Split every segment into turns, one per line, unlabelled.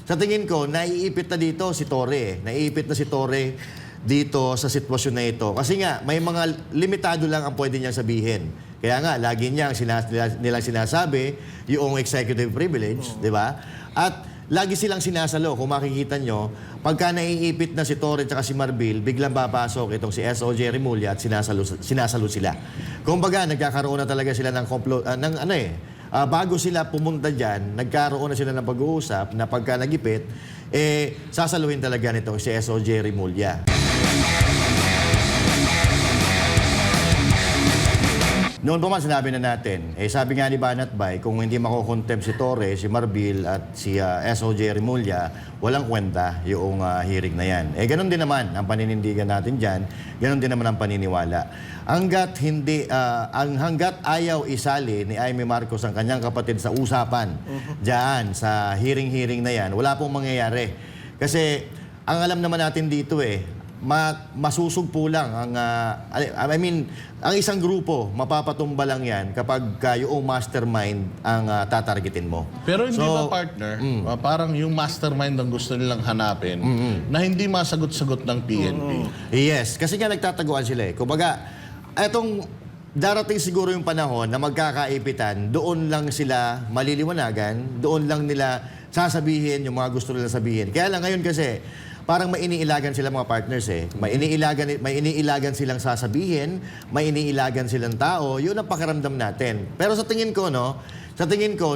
sa tingin ko, naiipit na dito si Torre. Naiipit na si Torre dito sa sitwasyon na ito. Kasi nga, may mga limitado lang ang pwede niyang sabihin. Kaya nga, lagi nilang nilang sinasabi yung executive privilege, di ba? At lagi silang sinasalo. Kung makikita nyo, pagka naiipit na si Torre at si Marbil, biglang papasok itong si S.O.J. Remulla at sinasalo sila. Kumbaga, nagkakaroon na talaga sila ng bago sila pumunta dyan, nagkaroon na sila ng pag-uusap na pagka nagipit, sasaluhin talaga nitong si S.O.J. Remulla. Noon pa man sinabi na natin, sabi nga ni Banat Bay, kung hindi makukontempt si Torre, si Marbil at si S.O.J. Remulla, walang kwenta yung hearing na yan. Ganun din naman ang paninindigan natin dyan, ganun din naman ang paniniwala. Hanggat ayaw isali ni Amy Marcos ang kanyang kapatid sa usapan dyan sa hearing na yan, wala pong mangyayari. Kasi ang alam naman natin dito masusugpo lang ang ang isang grupo mapapatumba lang yan kapag yung mastermind ang tatargetin mo.
Pero hindi ba partner, parang yung mastermind ang gusto nilang hanapin na hindi masagot-sagot ng PNP.
Yes, kasi nga nagtataguan sila Kumbaga, etong darating siguro yung panahon na magkakaipitan, doon lang sila maliliwanagan, doon lang nila sasabihin yung mga gusto nila sabihin. Kaya lang ngayon kasi, parang may iniilagan sila mga partners May iniilagan silang sasabihin, may iniilagan silang tao, yun ang pakiramdam natin. Pero sa tingin ko,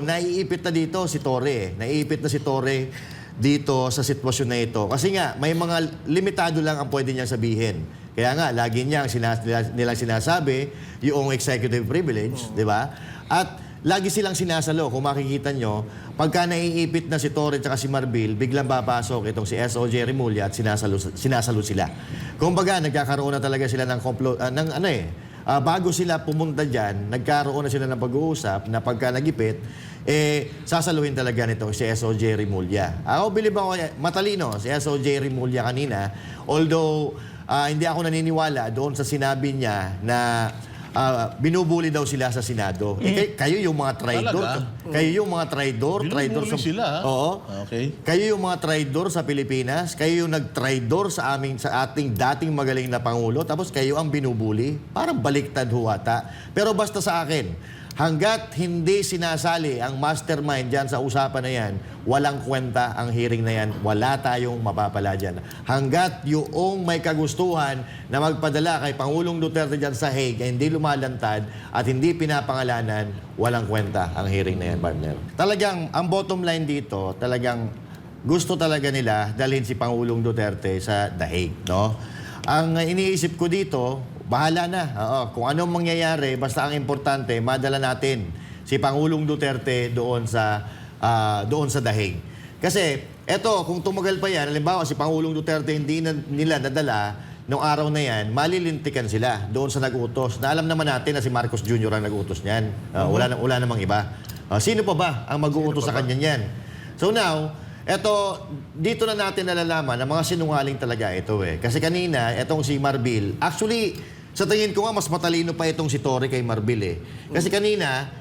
naiipit na dito si Torre. Naiipit na si Torre dito sa sitwasyon na ito. Kasi nga, may mga limitado lang ang pwede niyang sabihin. Kaya nga, lagi nilang sinasabi yung executive privilege, di ba? At lagi silang sinasalo. Kung makikita nyo, pagka naiipit na si Torre at si Marbil, biglang papasok itong si S.O.J. Remulla at sinasalo sila. Kumbaga, nagkakaroon na talaga sila ng bago sila pumunta dyan, nagkaroon na sila ng pag-uusap na pagka nagipit, sasaluhin talaga nitong si S.O.J. Remulla. Ako, bilib ako, matalino si S.O.J. Remulla kanina. Although, hindi ako naniniwala doon sa sinabi niya na binubuli daw sila sa Senado. Kayo yung mga traidor. Kayo yung mga traidor.
Binubuli sila?
Oo.
Okay.
Kayo yung mga traidor sa Pilipinas. Kayo yung nag-traidor sa ating dating magaling na Pangulo. Tapos kayo ang binubuli. Parang baliktad huwata. Pero basta sa akin, hanggat hindi sinasali ang mastermind dyan sa usapan na yan, walang kwenta ang hearing na yan. Wala tayong mapapala dyan. Hanggat yung may kagustuhan na magpadala kay Pangulong Duterte dyan sa Hague, hindi lumalantad at hindi pinapangalanan, walang kwenta ang hearing na yan, partner. Talagang, ang bottom line dito, talagang gusto talaga nila dalhin si Pangulong Duterte sa The Hague, no? Ang iniisip ko dito, bahala na. Kung anong mangyayari, basta ang importante, madala natin si Pangulong Duterte doon sa The Hague. Kasi, eto, kung tumagal pa yan, halimbawa si Pangulong Duterte hindi nila nadala noong araw na yan, malilintikan sila doon sa nag-utos. Na alam naman natin na si Marcos Jr. ang nag-utos niyan. Wala namang iba. Sino pa ba ang mag-uutos sa kanya niyan? So now, eto, dito na natin nalalaman na mga sinungaling talaga ito Kasi kanina, etong si Marbil, actually, sa tingin ko nga, mas matalino pa itong si Torre kay Marbil Kasi kanina,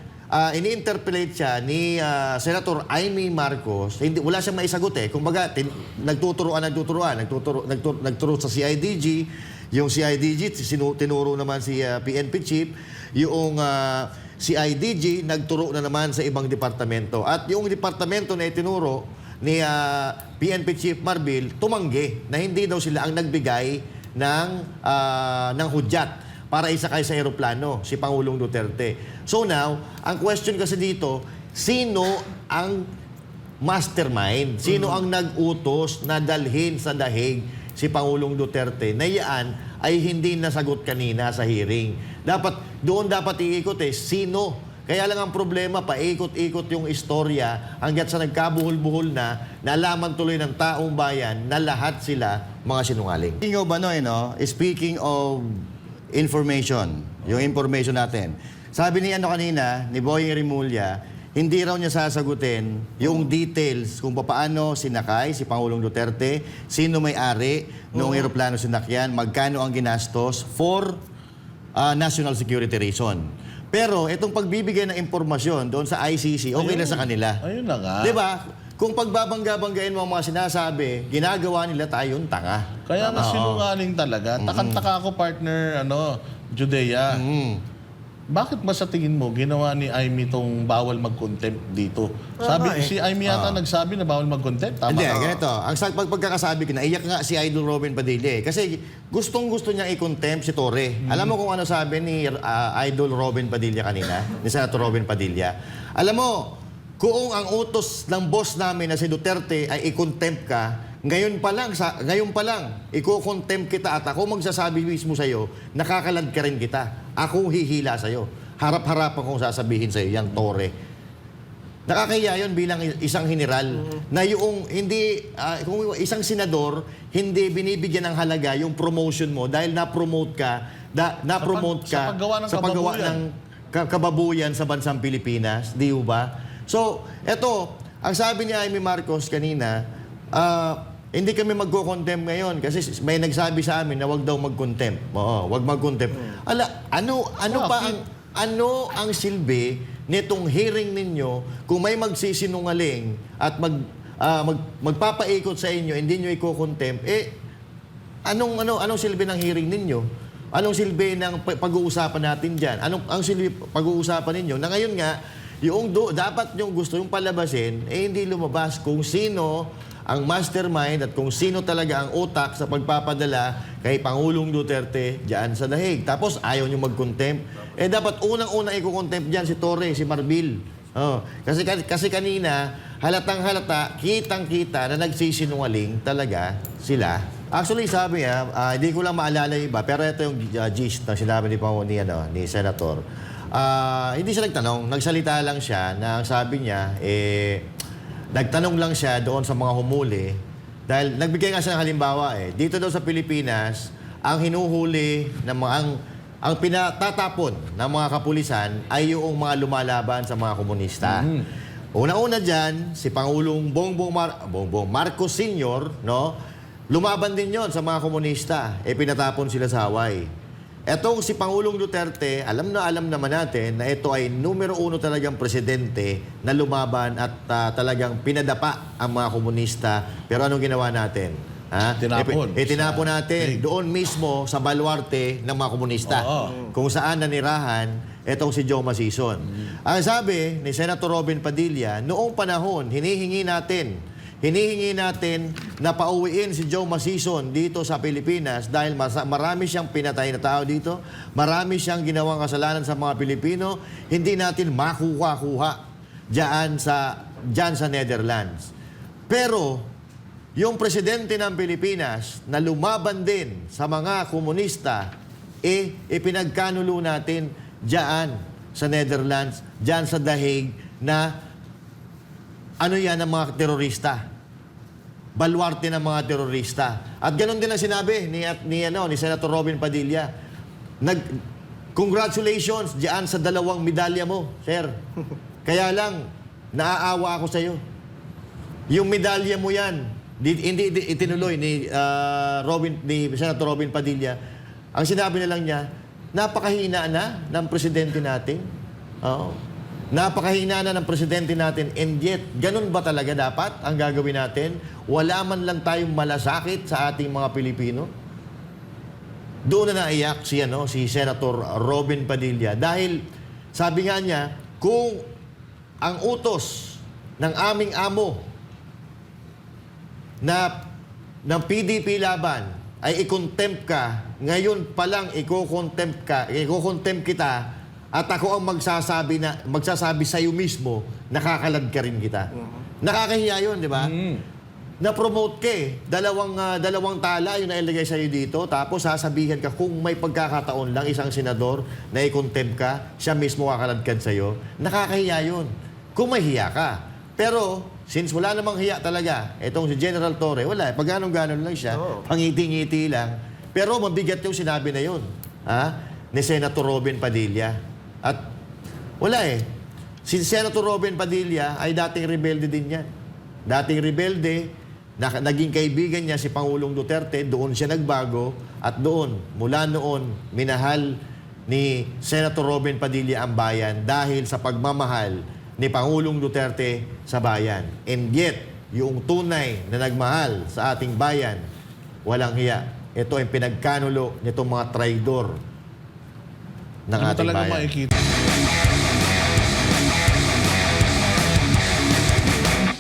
ini-interpolate siya ni Senator Amy Marcos, wala siyang maisagot Kumbaga, nagturo sa CIDG, yung CIDG, tinuro naman si PNP Chief, yung CIDG, nagturo na naman sa ibang departamento. At yung departamento na itinuro ni PNP Chief Marbil, tumanggi na hindi daw sila ang nagbigay ng hudyat para isakay sa eroplano si Pangulong Duterte. So now, ang question kasi dito, sino ang mastermind? Sino ang nag-utos na dalhin sa The Hague si Pangulong Duterte? Na yan ay hindi nasagot kanina sa hearing. Doon dapat iikot sino? Kaya lang ang problema, paikot-ikot yung istorya hanggat sa nagkabuhol-buhol na nalaman tuloy ng taong bayan na lahat sila mga sinungaling. Speaking of information, yung information natin. Sabi ni kanina, ni Boying Remulla, hindi raw niya sasagutin yung details kung paano sinakay si Pangulong Duterte, sino may-ari noong eroplano sinakyan, magkano ang ginastos for national security reason. Pero itong pagbibigay ng impormasyon doon sa ICC, okay na sa kanila.
Ayun na nga.
Di ba? kung pagbabangga-banggain mo ang mga sinasabi, ginagawa nila tayong tanga.
Kaya nga sinungaling talaga. Takang-taka ako, partner, Judea. Bakit ba sa tingin mo ginawa ni Amy tong bawal mag-contempt dito? Si Amy yata nagsabi na bawal mag-contempt. Tama
Hindi,
ka?
ganito. Ang pagkakasabi ko, naiyak nga si Idol Robin Padilla. Kasi gustong-gusto niya i-contempt si Torre. Alam mo kung ano sabi ni Idol Robin Padilla kanina? Ni Senator Robin Padilla? Alam mo, kung ang utos ng boss namin na si Duterte ay i-contempt ka, ngayon pa lang, iko-contempt kita at ako magsasabi mismo sa'yo, nakakalad ka rin kita. Ako hihila sa'yo. Harap-harapan kong sasabihin sa'yo, yang Torre. Nakakahiya yun bilang isang general na yung kung isang senador, hindi binibigyan ng halaga yung promotion mo dahil na-promote ka
Sa paggawa ng
kababuyan sa bansang Pilipinas. Di ba? So, eto, ang sabi ni Amy Marcos kanina, hindi kami magko-contempt ngayon kasi may nagsabi sa amin na wag daw mag-contempt. Oo, wag mag-contempt. Ano ang silbi nitong hearing ninyo kung may magsisinungaling at magpapaikot sa inyo, hindi nyo i-contempt, anong silbi ng hearing ninyo? Anong silbi ng pag-uusapan natin dyan? Ang silbi pag-uusapan ninyo? Na ngayon nga, dapat yung gusto yung palabasin, hindi lumabas kung sino ang mastermind at kung sino talaga ang utak sa pagpapadala kay Pangulong Duterte diyan sa Dahig. Tapos ayaw nyo mag-contempt. Dapat unang-unang i-contempt diyan si Torre, si Marbil. Kasi kanina, halatang-halata, kitang-kita na nagsisinungaling talaga sila. Actually, sabi hindi ko lang maalala yung iba, pero ito yung gist na sinabi ni Senator. Hindi siya nagtanong, nagsalita lang siya na sabi niya, nagtanong lang siya doon sa mga humuli dahil nagbigay nga siya ng halimbawa dito daw sa Pilipinas, ang hinuhuli ng ang pinatatapon ng mga kapulisan ay yung mga lumalaban sa mga komunista. Una-una dyan, si Pangulong Bongbong Marcos Sr., lumaban din yon sa mga komunista. Pinatapon sila sa Hawaii. Etong si Pangulong Duterte, alam naman natin na ito ay numero 1 talagang presidente na lumaban at talagang pinadapa ang mga komunista. Pero anong ginawa natin?
Tinapon.
Tinapon natin doon mismo sa baluarte ng mga komunista. Kung saan nanirahan etong si Joe Masison. Ang sabi ni Senator Robin Padilla, noong panahon, hinihingi natin na pauwiin si Joe Masison dito sa Pilipinas dahil marami siyang pinatay na tao dito, marami siyang ginawang kasalanan sa mga Pilipino, hindi natin makuha-kuha dyan sa Netherlands. Pero, yung presidente ng Pilipinas na lumaban din sa mga komunista, ipinagkanulo natin dyan sa Netherlands, dyan sa Dahig na yan ang mga terorista. Baluarte ng mga terorista. At ganoon din ang sinabi ni Senator Robin Padilla. Congratulations diyan sa 2 medalya mo, sir. Kaya lang, naaawa ako sa iyo. Yung medalya mo yan, hindi itinuloy ni Senator Robin Padilla. Ang sinabi na lang niya, napakahina na ng presidente natin. Napakahina na ng presidente natin, and yet, ganun ba talaga dapat ang gagawin natin? Wala man lang tayong malasakit sa ating mga Pilipino? Doon na naiyak si Senator Robin Padilla dahil sabi nga niya, kung ang utos ng aming amo ng PDP laban ay i-contempt ka, ngayon pa lang i-contempt kita, at ako ang magsasabi sa iyo mismo, nakakalad ka rin kita. Nakakahiya yun, di ba? Na-promote ka dalawang tala yung nailagay sa iyo dito, tapos sasabihin ka kung may pagkakataon lang isang senador na i-contempt ka, siya mismo kakaladkan sa iyo. Nakakahiya yun. Kung may hiya ka. Pero, since wala namang hiya talaga, itong si General Torre, wala. Pag ganon-ganon lang siya, pangiti-ngiti lang. Pero mabigat yung sinabi na yun. Ni Senator Robin Padilla. At wala si Senator Robin Padilla ay dating rebelde din yan. Dating rebelde, naging kaibigan niya si Pangulong Duterte, doon siya nagbago, at mula noon, minahal ni Senator Robin Padilla ang bayan dahil sa pagmamahal ni Pangulong Duterte sa bayan. And yet, yung tunay na nagmahal sa ating bayan, walang hiya. Ito ay pinagkanulo nitong mga traidor ng
Ano
ating
talaga
bayan.
makikita?